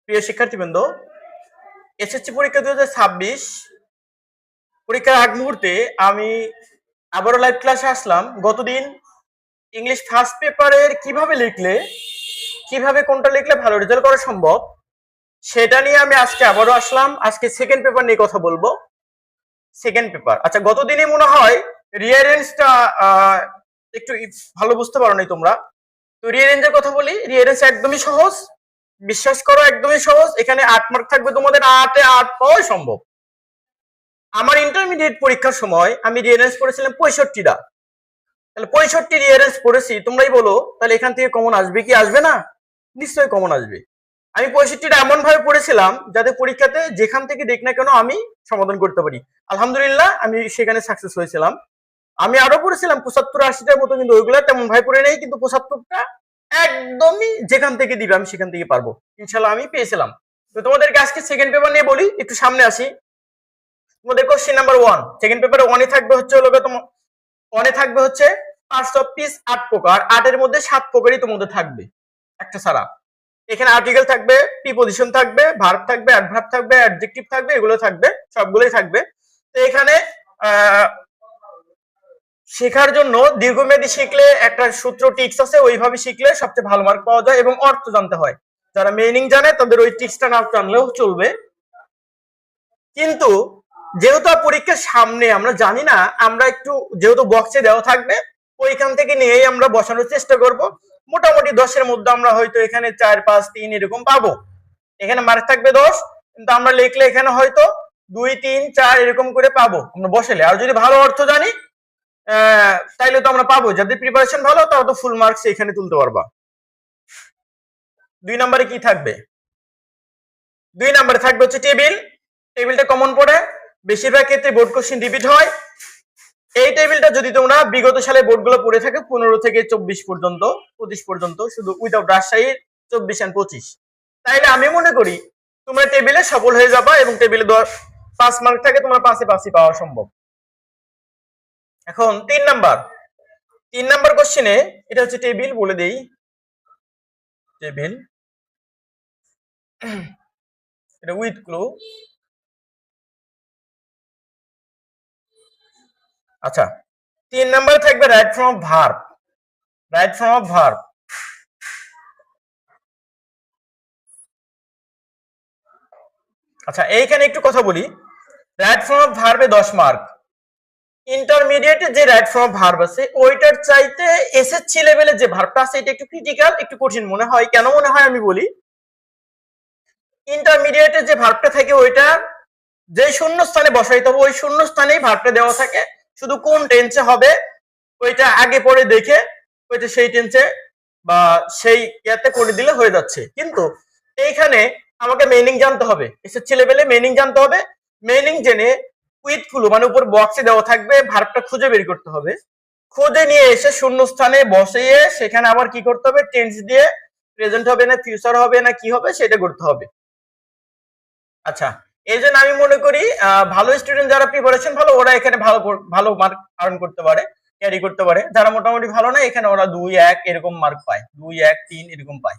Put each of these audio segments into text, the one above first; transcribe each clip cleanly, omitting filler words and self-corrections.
প্রিয় শিক্ষার্থীবৃন্দ, এসএসসি পরীক্ষা 2026 পরীক্ষার আগ মুহূর্তে আমি আবারও লাইভ ক্লাসে আসলাম। গতদিন ইংলিশ ফার্স্ট পেপারের কিভাবে কোনটা লিখলে ভালো রেজাল্ট করা সম্ভব সেটা নিয়ে আমি আজকে আবারও আসলাম। আজকে সেকেন্ড পেপার নিয়ে কথা বলবো। সেকেন্ড পেপার, আচ্ছা, গতদিনই মনে হয় রিয়ারেঞ্জটা একটু ভালো বুঝতে পারো নাই তোমরা। তো রিয়ারেঞ্জের কথা বলি। রিয়ারেঞ্জ একদমই সহজ, বিশ্বাস করো, একদমই সহজ। এখানে 8 মার্ক থাকবে, তোমাদের 8 এ 8 পাওয়াই সম্ভব। আমার ইন্টারমিডিয়েট পরীক্ষার সময় আমি রিয়ারেঞ্জ পড়েছিলাম 65টা। তাহলে 65 রিয়ারেঞ্জ পড়েছি, তোমরাই বলো তাহলে এখান থেকে কমন আসবে কি আসবে না? নিশ্চয়ই কমন আসবে। আমি 65টা এমন ভাবে পড়েছিলাম যাতে পরীক্ষাতে যেখান থেকে দেখ না কেন আমি সমাধান করতে পারি। আলহামদুলিল্লাহ আমি সেখানে সাকসেস হয়েছিলাম। আমি আরো পড়েছিলাম 75-80টার মতো, কিন্তু ওইগুলো তেমন ভাবে পড়ে নেই, কিন্তু 75টা একদমই যেখান থেকে দিবে আমি সেখান থেকে পারবো ইনশাল্লাহ, আমি পেয়েছিলাম। তো তোমাদেরকে আজকে সেকেন্ড পেপার নিয়ে বলি, একটু সামনে আসি। তোমাদের কোশ্চেন নাম্বার 1, সেকেন্ড পেপারে 1 এ থাকবে হচ্ছে পার্টস অফ স্পিচ 8 প্রকার। 8 এর মধ্যে 7 প্রকারই তোমাদের থাকবে একটা ছাড়া। এখানে আর্টিকেল থাকবে, প্রিপজিশন থাকবে, ভার্ব থাকবে, অ্যাডভার্ব থাকবে, অ্যাডজেক্টিভ থাকবে, এগুলো থাকবে, সবগুলোই থাকবে। তো এখানে শেখার জন্য দীর্ঘমেয়াদী শিখলে একটা সূত্র টিক্স আছে, ওইভাবে শিখলে সবচেয়ে ভালো মার্ক পাওয়া যায় এবং অর্থ জানতে হয়। যারা মিনিং জানে তাদের ওই টিক্সটা না জানলেও চলবে। কিন্তু যেহেতু পরীক্ষার সামনে আমরা জানি না, আমরা একটু যেহেতু বক্সে দেওয়া থাকবে ওইখান থেকে নিয়েই আমরা বসানোর চেষ্টা করব। মোটামুটি 10-এর মধ্যে আমরা হয়তো এখানে 4, 5, 3 এরকম পাবো। এখানে মার্ক থাকবে 10, কিন্তু আমরা লিখলে এখানে হয়তো 2, 3, 4 এরকম করে পাবো আমরা বসালে। আর যদি ভালো অর্থ জানি তাইলে তো আমরা পাবো। যদি প্রিপারেশন ভালো তাহলে তো ফুল মার্কস এখানে তুলতে পারবা। 2 নম্বরে কি থাকবে? 2 নম্বরে থাকবে হচ্ছে টেবিল। টেবিলটা কমন পড়ে, বেশিরভাগ ক্ষেত্রে বোর্ড কোশ্চেন রিপিট হয়। এই টেবিলটা যদি তোমরা বিগত সালে বোর্ডগুলো পড়ে থাকে 15 থেকে 24 পর্যন্ত, 25 পর্যন্ত, শুধু উইদাউট রাজশাহীর 24 and 25, তাইলে আমি মনে করি তোমরা টেবিলে সফল হয়ে যাবা এবং টেবিলে 5 মার্ক থাকে, তোমরা 5-এ 5ই পাওয়া সম্ভব। এখন 3 নাম্বার কোশ্চেনে এটা হচ্ছে টেবিল, বলে দেই টেবিল, এটা উইথ ক্লু। আচ্ছা, 3 নাম্বার থাকবে রাইট ফর্ম অফ ভার্ব। আচ্ছা, এইখানে একটু কথা বলি। রাইট ফর্ম অফ ভার্বে 10 মার্ক। ইন্টারমিডিয়েটে যে রাইট ফর্ম অফ ভার্ব আছে ওইটার চাইতে এসএসসি লেভেলের যে ভার্বটা আছে এটা একটু ক্রিটিক্যাল, একটু কঠিন মনে হয়। কেন মনে হয় আমি বলি। ইন্টারমিডিয়েটে যে ভার্বটা থাকে ওইটা যে শূন্য স্থানে বসাইতে হবে ওই শূন্য স্থানেই ভার্বটা দেওয়া থাকে, শুধু কোন টেন্সে হবে ওইটা আগে পরে দেখে ওইটা সেই টেন্সে বা সেই ইয়াতে করে দিলে হয়ে যাচ্ছে। কিন্তু এইখানে আমাকে মিনিং জানতে হবে, এসএসসি লেভেলে মিনিং জানতে হবে। মিনিং জেনে উইথ ক্লু মানে উপর বক্সে দেওয়া থাকবে, ভার্বটা খুঁজে বের করতে হবে। খুঁজে নিয়ে এসে শূন্য স্থানে বসিয়ে সেখানে আবার কি করতে হবে, টেন্স দিয়ে প্রেজেন্ট হবে না ফিউচার হবে না কি হবে সেটা করতে হবে। আচ্ছা, এই জন্য আমি মনে করি ভালো স্টুডেন্ট যারা প্রিপারেশন ভালো ওরা এখানে ভালো মার্ক আর্ন করতে পারে, ক্যারি করতে পারে। যারা মোটামুটি ভালো না এখানে ওরা 2, 1 এরকম মার্ক পায়, 2, 1, 3 এরকম পায়।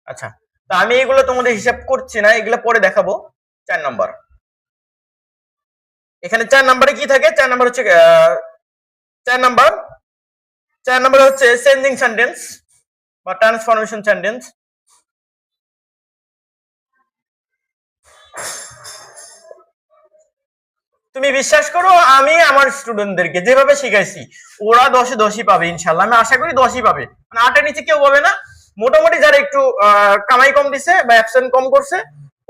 আচ্ছা, তো আমি এগুলো তোমাদের হিসাব করছি না, এগুলো পরে দেখাবো। 4 নাম্বার, এখানে 4 নাম্বারে কি থাকে? 4 নাম্বার হচ্ছে 4 নাম্বার হচ্ছে চেঞ্জিং সেন্টেন্স বা ট্রান্সফরমেশন সেন্টেন্স। তুমি বিশ্বাস করো আমি আমার স্টুডেন্টদেরকে যেভাবে শিখাইছি ওরা 10-এ 10ই পাবে ইনশাল্লাহ। আমি আশা করি 10ই পাবে, মানে 8-এর নিচে কেউ পাবে না। মোটামুটি যারা একটু কামাই কম দিছে বা অ্যাবসেন্ট কম করছে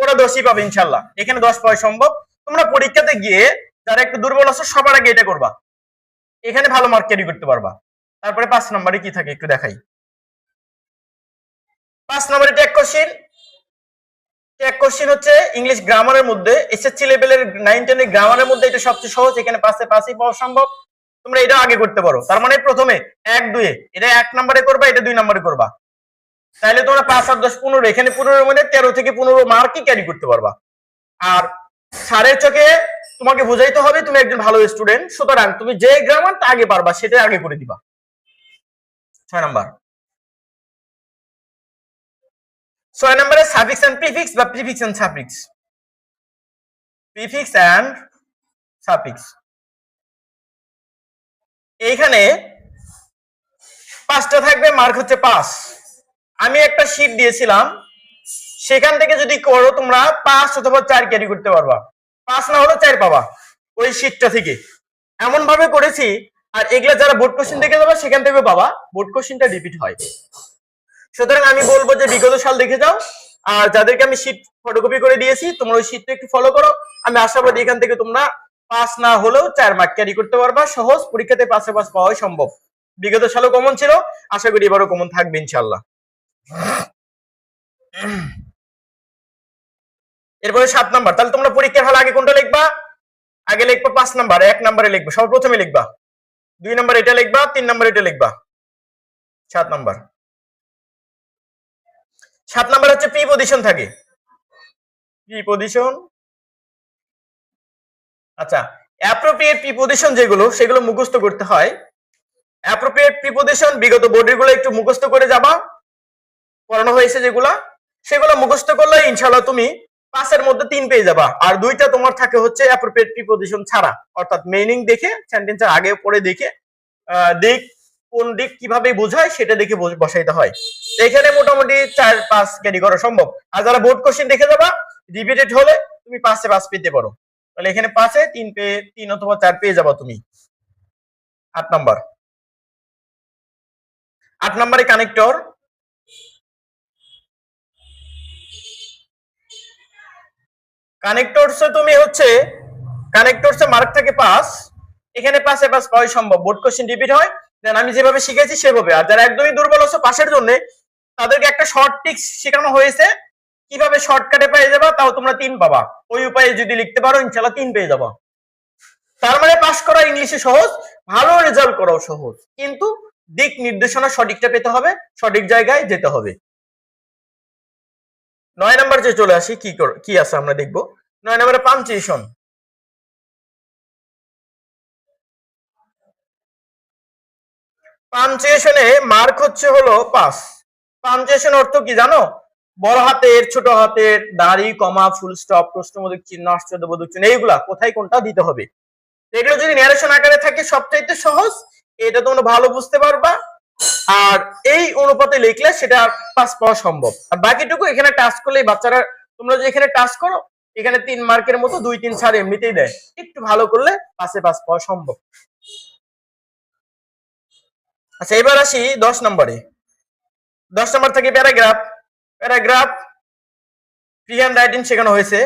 ওরা 10ই পাবে ইনশাল্লাহ। এখানে 10 পাওয়া সম্ভব। তোমরা পরীক্ষাতে গিয়ে যারা একটু দুর্বল আছো সবার আগে এটা করবা, এখানে ভালো মার্ক ক্যারি করতে পারবা। তারপরে 5 নম্বরে কি থাকে একটু দেখাই। 5 নম্বরে টেক কোশ্চেন হচ্ছে ইংলিশ গ্রামারের মধ্যে, এসএসসি লেভেলের 9, 10 এর গ্রামারের মধ্যে এটা সবচেয়ে সহজ। এখানে 5-এ 5ই পাওয়া সম্ভব। তোমরা এটা আগে করতে পারো। তার মানে প্রথমে 1, 2 এটা 1 নম্বরে করবা, এটা 2 নম্বরে করবা। তাহলে তোমরা 5 আর 10 15, এখানে 15 এর মধ্যে 13 থেকে 15 মার্কই ক্যারি করতে পারবা। আর স্যারের চোখে তোমাকে বোঝাইতে হবে তুমি একজন ভালো স্টুডেন্ট, সুতরাং তুমি যে গ্রামারটা আগে পারবা সেটা আগে করে দিবা। 6 নাম্বার, 6 নম্বরে সাফিক্স এন্ড প্রিফিক্স বা prefix and suffix. Prefix and suffix, এইখানে 5টা থাকবে, মার্ক হচ্ছে 5। আমি একটা শীট দিয়েছিলাম, সেখান থেকে যদি করো তোমরা 5 অথবা 4 ক্যারি করতে পারবা, 5 না হলে 4 পাবা ওই শীটটা থেকে, এমন ভাবে করেছি। আর এগুলা যারা বোর্ড কোশ্চেন দেখে যাবে সেখান থেকে পাবা, বোর্ড কোশ্চেনটা রিপিট হয়। সুতরাং আমি বলবো যে বিগত সাল দেখে যাও, আর যাদেরকে আমি শীট ফটোকপি করে দিয়েছি তোমরা ওই শীটটা একটু ফলো করো। আমি আশাবাদী এখান থেকে তোমরা 5 না হলেও 4 মার্ক ক্যারি করতে পারবা। সহজ, পরীক্ষাতে 5-এ 5 পাওয়াই সম্ভব। বিগত সালও কমন ছিল, আশা করি এবারও কমন থাকবে ইনশাআল্লাহ। এরপরে 7 নাম্বার। তাহলে তোমরা পরীক্ষার হলে আগে কোনটা লিখবা? আগে লিখবা 5 নাম্বার, 1 নাম্বারে লিখবা, সর্বপ্রথমে লিখবা। 2 নাম্বার এটা লিখবা, 3 নাম্বার এটা লিখবা। 7 নাম্বার। 7 নাম্বার হচ্ছে প্রিপজিশন থাকে, প্রিপজিশন। আচ্ছা, অ্যাপ্রোপ্রিয়েট প্রিপজিশন যেগুলো, সেগুলো মুখস্থ করতে হয়। অ্যাপ্রোপ্রিয়েট প্রিপজিশন বিগত বোর্ডেরগুলো একটু মুখস্থ করে যাবা, পড়ানো হয়েছে যেগুলা, সেগুলো মুখস্থ করলে ইনশাআল্লাহ তুমি 5-এর মধ্যে 3 পেয়ে যাবা। আর 2টা তোমার থাকে হচ্ছে অ্যাপ্রোপ্রিয়েট প্রিপজিশন ছাড়া, অর্থাৎ মিনিং দেখে, সেন্টেন্সের আগে পরে দেখে, দিক কোন দিক কিভাবে বোঝায় সেটা দেখে বসাইতে হয়। এখানে মোটামুটি 4-5 ক্যারি করা সম্ভব। আর যারা বোর্ড কোশ্চেন দেখে যাবা, রিপিটেড হলে তুমি 5-এ 5 পেতে পারো। তাহলে এখানে 5-এ 3 অথবা 4 পেয়ে যাবা তুমি। 8 নাম্বার। 8 নাম্বারে কানেক্টর। কানেক্টরসে তুমি হচ্ছে কানেক্টরসে মার্ক থাকে 5, এখানে 5-এ 5 পাওয়াই সম্ভব। বোর্ড কোশ্চেন রিপিট হয়, দেন আমি যেভাবে শিখেছি সেভাবে। আর যারা একদমই দুর্বল আছে পাশের জন্য, তাদেরকে একটা শর্ট ট্রিক্স শেখানো হয়েছে, কিভাবে শর্টকাটে পেয়ে যাবা, তাও তোমরা 3 পাবা। ওই উপায়ে যদি লিখতে পারো ইনশাআল্লাহ 3 পেয়ে যাবা। তার মানে পাস করা ইংলিশে সহজ, ভালো রেজাল্ট করাও সহজ, কিন্তু দিক নির্দেশনা সঠিকটা পেতে হবে, সঠিক জায়গায় যেতে হবে। 9 নাম্বার যে চলে আসি, কি আছে আমরা দেখবো। 9 নাম্বারে পাঞ্চুয়েশন। পাঞ্চুয়েশনে মার্ক হচ্ছে হলো 5। পাঞ্চুয়েশন অর্থ কি জানো? বড় হাতের, ছোট হাতের, দাড়ি, কমা, ফুল স্টপ, প্রশ্নবোধক চিহ্ন, আশ্চর্যবোধক চিহ্ন, এইগুলা কোথায় কোনটা দিতে হবে। এগুলো যদি ন্যারেশন আকারে থাকে সবচাইতে সহজ, এটা তোমরা ভালো বুঝতে পারবা। আর এই অনুপাতে লিখলে সেটা 5 পাওয়া সম্ভব। আর বাকিটুকু এখানে টাচ করলেই বাচ্চারা, তোমরা যে এখানে টাচ করো, এখানে 3 মার্কের মতো 2-3 ছাড় এমনিতেই দেয়, একটু ভালো করলে 5-এ 5 পাওয়া সম্ভব। আচ্ছা, এবার আসি 10 নম্বরে। 10 নম্বর থেকে paragraph. Paragraph free hand writing শেখানো হয়েছে।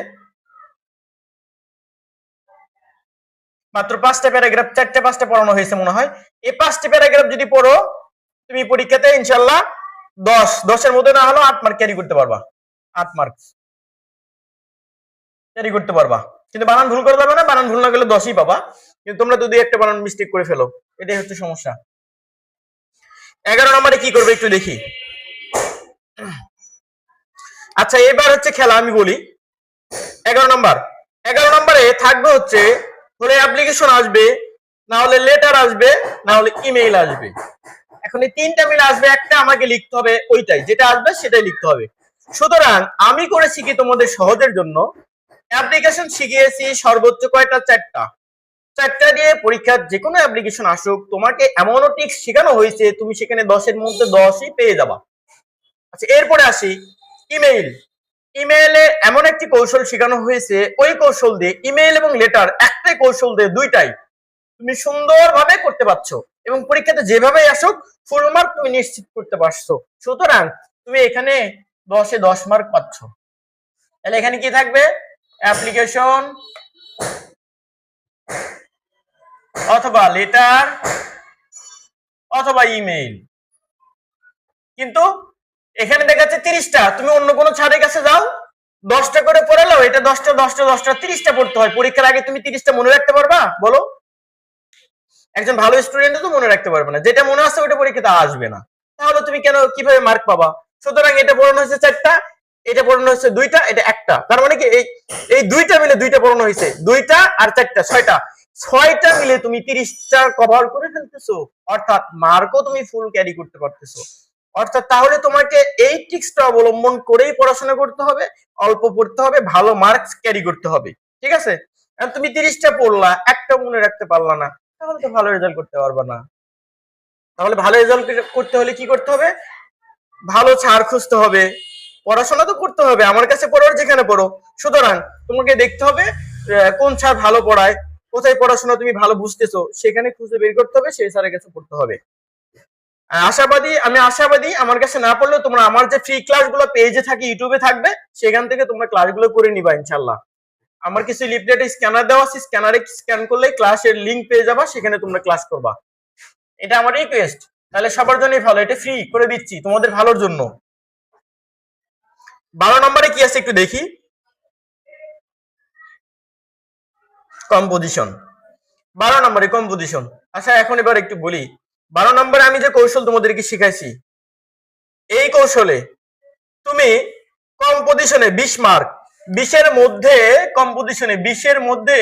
মাত্র 5টা প্যারাগ্রাফ, 4-5টা পড়ানো হয়েছে মনে হয়। এই 5টি প্যারাগ্রাফ যদি পড়ো তুমি পরীক্ষাতে ইনশাআল্লাহ 10-10-এর মধ্যে না হলেও 8 মার্ক ক্যারি করতে পারবা। 8 মার্ক ক্যারি করতে পারবা, কিন্তু বানান ভুল করে যাবে না। বানান ভুল না গেলে 10ই পাবা, কিন্তু তোমরা যদি একটা বানান মিস্টেক করে ফেলো, এটাই হচ্ছে সমস্যা। 11 নম্বরে কি করবে একটু দেখি। আচ্ছা, এবার হচ্ছে খেলা, আমি বলি। 11 নম্বরে থাকবে হচ্ছে, হলে অ্যাপ্লিকেশন আসবে, না হলে লেটার আসবে, না হলে ইমেইল আসবে। এখন এই 3টা মিলে আসবে, একটা আমাকে লিখতে হবে, ওইটাই যেটা আসবে সেটাই লিখতে হবে। সুতরাং আমি করেছি কি তোমাদের সহজের জন্য, অ্যাপ্লিকেশন শিখিয়েছি সর্বোচ্চ কয়টা? 4টা দিয়ে পরীক্ষার যে কোনো অ্যাপ্লিকেশন আসুক, তোমাকে এমনও ট্রিক্স শেখানো হয়েছে তুমি সেখানে 10-এর মধ্যে 10ই পেয়ে যাবা। আচ্ছা, এরপরে আসি ইমেইল। ইমেইলে এমন একটি কৌশল শেখানো হয়েছে, ওই কৌশল দিয়ে ইমেইল এবং লেটার, একটাই কৌশল দিয়ে দুইটাই তুমি সুন্দরভাবে করতে পারছো, এবং পরীক্ষাতে যেভাবে আসুক ফুল মার্ক তুমি নিশ্চিত করতে পারছো। সুতরাং তুমি এখানে 10-এ 10 মার্ক পাচ্ছ। তাহলে এখানে কি থাকবে? অ্যাপ্লিকেশন অথবা লেটার অথবা ইমেইল। কিন্তু এখানে দেখাচ্ছে 30টা, তুমি অন্য কোনো ছাড়ের কাছে যাও, 10টা করে পড়ালো, এটা 10টা 10টা 10টা 30টা পড়তে হয়। পরীক্ষার আগে তুমি 30টা মনে রাখতে পারবা? বলো, একজন ভালো স্টুডেন্ট তো মনে রাখতে পারবে না, যেটা মনে আছে ওটা পরীক্ষাতে আসবে না, তাহলে তুমি কেন কিভাবে মার্ক পাবা? সুতরাং এটা পড়ানো হয়েছে 4টা, এটা পড়ানো হয়েছে 2টা, এটা 1টা। তার মানে কি এই 2টা মিলে 2টা পড়ানো হয়েছে, 2টা আর 4টা 6টা, 6টা মিলে তুমি 30টা কভার করে ফেলতেছো, অর্থাৎ মার্কও তুমি ফুল ক্যারি করতে পারতেছো। অর্থাৎ তাহলে তোমাকে এই ট্রিক্সটা অবলম্বন করেই পড়াশোনা করতে হবে, অল্প পড়তে হবে, ভালো মার্কস ক্যারি করতে হবে। ঠিক আছে? তুমি 30টা পড়লা, একটা মনে রাখতে পারলা না, তাহলে তো ভালো রেজাল্ট করতে পারবা না। তাহলে ভালো রেজাল্ট করতে হলে কি করতে হবে? ভালো ছাড় খুঁজতে হবে, পড়াশোনা তো করতে হবে, আমার কাছে পড়ো আর যেখানে পড়ো। সুতরাং তোমাকে দেখতে হবে কোন স্যার ভালো পড়ায়, কোথায় পড়াশোনা তুমি ভালো বুঝতেছো, সেখানে খুঁজে বের করতে হবে, সেই স্যারের কাছে পড়তে হবে। আমি আশাবাদী আমার কাছে না পড়লেও তোমরা আমার যে ফ্রি ক্লাসগুলো পেজে থাকে, ইউটিউবে থাকবে, সেখান থেকে তোমরা ক্লাসগুলো করে নিবা ইনশাআল্লাহ। আমার কিছু লিফলেটে স্ক্যানার দেওয়া আছে, স্ক্যানারে স্ক্যান করলে ক্লাসের লিংক পেয়ে যাবা, সেখানে তোমরা ক্লাস করবা। এটা আমার রিকোয়েস্ট। তাহলে সবার জন্যই ভালো, এটা ফ্রি করে দিচ্ছি তোমাদের ভালোর জন্য। 12 নম্বরে কি আছে একটু দেখি। কম্পোজিশন, 12 নম্বরে কম্পোজিশন। আচ্ছা এখন এবার একটু বলি, 12 নম্বরে আমি যে কৌশল তোমাদেরকে শিখাইছি, এই কৌশলে তুমি কম্পোজিশনে 20 মার্ক, 20-এর মধ্যে কম্পোজিশনে 20-এর মধ্যে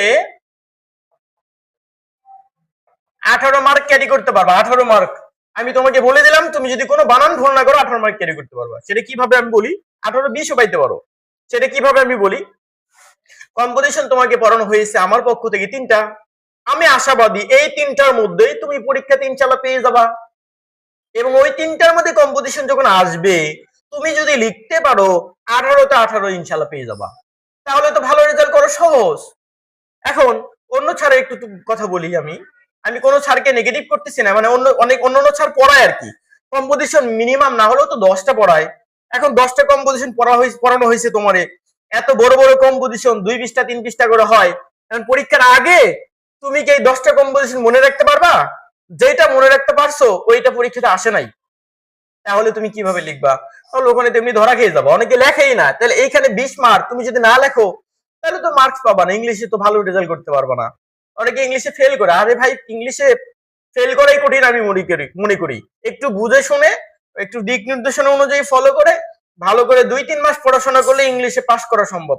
18 মার্ক ক্যারি করতে পারবা। 18 মার্ক আমি তোমাকে বলে দিলাম, তুমি যদি কোনো বানান ভুল না করো 18 মার্ক ক্যারি করতে পারবা। সেটা কিভাবে আমি বলি, 18-20ও পাইতে পারো। সেটা কিভাবে আমি বলি, কম্পোজিশন তোমাকে পড়ানো হয়েছে আমার পক্ষ থেকে 3টা। আমি আশাবাদী এই 3টার মধ্যেই তুমি পরীক্ষাতে ইনশাআল্লাহ পেয়ে যাবা। এবং ওই 3টার মধ্যে কম্পোজিশন যখন আসবে, তুমি যদি লিখতে পারো 18তে 18 ইনশাআল্লাহ পেয়ে যাবা। তাহলে তো ভালো রেজাল্ট করা সহজ। এখন অন্য ছাড়ে একটু কথা বলি, আমি কোনো ছাড়কে নেগেটিভ করতেছি না, মানে অন্য ছাড় পড়ায় আর কি। কম্পোজিশন মিনিমাম না হলেও তো 10টা পড়ায়। এখন 10টা কম্পোজিশন পড়ানো হয়েছে তোমারে, এত বড় বড় কম্পোজিশন 2 পৃষ্ঠা 3 পৃষ্ঠা করে হয়। এখন পরীক্ষার আগে তুমি কি এই 10টা কম্পোজিশন মনে রাখতে পারবা? যেটা মনে রাখতে পারছো ওইটা পরীক্ষাতে আসে নাই, তাহলে তুমি কিভাবে লিখবা? তাহলে ওখানে তেমনি ধরা খেয়ে যাবো, অনেকে লেখেই না। তাহলে এইখানে 20 মার্ক তুমি যদি না লেখো, তাহলে তো মার্কস পাবা না, ইংলিশে তো ভালো রেজাল্ট করতে পারবা না। অনেকে ইংলিশে ফেল করে, আরে ভাই ইংলিশে ফেল করাই কঠিন আমি মনে করি। একটু বুঝে শুনে, একটু দিক নির্দেশনা অনুযায়ী ফলো করে, ভালো করে 2-3 মাস পড়াশোনা করলে ইংলিশে পাস করা সম্ভব।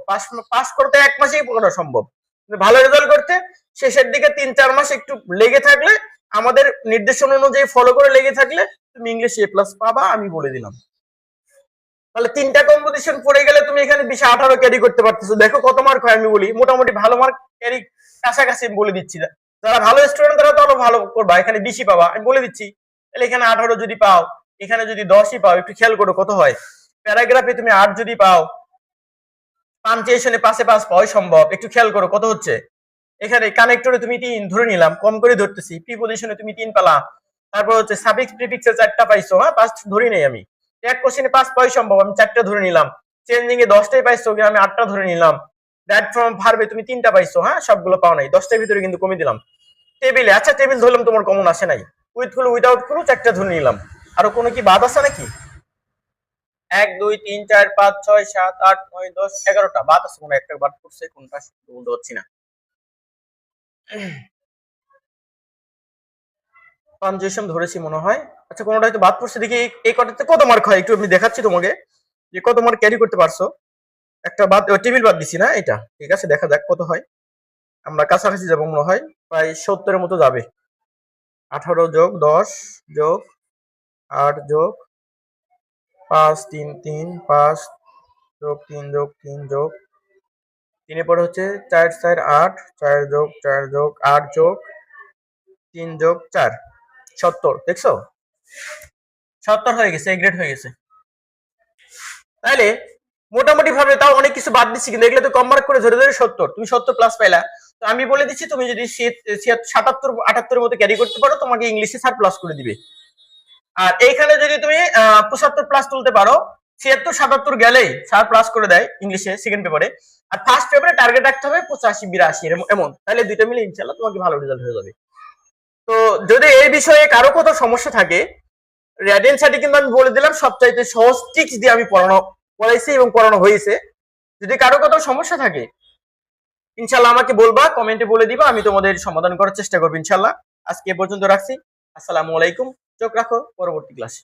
পাস করতে 1 মাসেই করা সম্ভব। ভালো রেজাল্ট করতে শেষের দিকে 3-4 মাস একটু লেগে থাকলে, আমাদের নির্দেশনা অনুযায়ী ফলো করে লেগে থাকলে তুমি ইংলিশে A+ পাবা, আমি বলে দিলাম। তাহলে 3টা কম্পোজিশন পড়ে গেলে তুমি এখানে 20-18 ক্যারি করতে পারতেছো। দেখো কত মার্ক হয় আমি বলি, মোটামুটি ভালো মার্ক ক্যারি কাছাকাছি বলে দিচ্ছি। যারা ভালো স্টুডেন্ট তারা তো আরো ভালো করবা, এখানে 20ই পাবা আমি বলে দিচ্ছি। তাহলে এখানে 18 যদি পাও, এখানে যদি 10ই পাও, একটু খেয়াল করো কত হয়। প্যারাগ্রাফে তুমি 8 যদি পাও, পাঞ্চুয়েশনে 5-এ 5 পাওয়াই সম্ভব। একটু খেয়াল করো কত হচ্ছে। এখানে কানেক্টরে তুমি 3 ধরে নিলাম, কম করে ধরতেছি। প্রিপজিশনে তুমি 3 পেলা, তারপর হচ্ছে সাফিক্স প্রিফিক্সে 4টা পাইছো, হ্যাঁ 5 ধরি নাই আমি। এক কোশ্চেনে 5 পাওয়াই সম্ভব, আমি 4টা ধরে নিলাম। চেঞ্জিং এ 10টাই পাইছো, আমি 8টা ধরে নিলাম। দ্যাট ফ্রম ভার্বে তুমি 3টা পাইছো, হ্যাঁ সবগুলো পাও নাই, 10টার ভিতরে কিন্তু কমে দিলাম। টেবিলে, আচ্ছা টেবিল ধরলাম, তোমার কমন আসে নাই। উইথ গুলো উইদাউট গুলো 4টা ধরে নিলাম। আরো কোনো কি বাদ আছে নাকি? 1 2 3 4 5 6 7 8 9 10 11টা বাদ আছে, কোনো একটা বাদ করছে, কোনটা বলতে পারছি না। পাঞ্চুয়েশন ধরেছি মনে হয়। আচ্ছা কোনটা হয়তো বাদ পড়ছে, দেখি এই কটাতে কত মার্ক হয় একটু আমি দেখাচ্ছি তোমাকে, যে কত মার্ক ক্যারি করতে পারছো। একটা বাদ, টেবিল বাদ দিছি না, এটা ঠিক আছে, দেখা যাক কত হয়। আমরা কাছাকাছি যাবো মনে হয়, প্রায় 70-এর মতো যাবে। 18 যোগ 10 যোগ 8 যোগ 5 3 3 5 যোগ 3 যোগ 3 যোগ 3 পরে হচ্ছে 4 4 8 4 যোগ 4 যোগ 8 যোগ 3 যোগ 4 70। দেখছো 70 হয়ে গেছে, গ্রেড হয়ে গেছে। তাহলে মোটামুটি ভাবে তাও অনেক কিছু বাদ দিচ্ছি, কিন্তু এগুলো তো কম মার্ক করে ধরে ধরে 70, তুমি 70 প্লাস পাইলা। তো আমি বলে দিচ্ছি, তুমি যদি 77-78 মতো ক্যারি করতে পারো, তোমাকে ইংলিশে 60 প্লাস করে দিবে। আর এইখানে যদি তুমি 75 প্লাস তুলতে পারো, 76-77 গেলেই 60 প্লাস করে দেয় ইংলিশে সেকেন্ড পেপারে। আর ফার্স্ট পেপারে টার্গেট রাখতে হবে 85-82 এমন, তাহলে দুইটা মিলে ইনশাআল্লাহ তোমাকে ভালো রেজাল্ট হয়ে যাবে। তো যদি এই বিষয়ে কারো কোথাও সমস্যা থাকে, রেডিয়েন্সাটি কিন্তু আমি বলে দিলাম সবচাইতে সহজ ট্রিক্স দিয়ে আমি পড়াইছি এবং পড়ানো হয়েছে। যদি কারো কোথাও সমস্যা থাকে ইনশাআল্লাহ আমাকে বলবা, কমেন্টে বলে দিবা, আমি তোমাদের সমাধান করার চেষ্টা করবো ইনশাআল্লাহ। আজকে এ পর্যন্ত রাখছি। আসসালামু আলাইকুম। চোখ রাখো পরবর্তী ক্লাসে।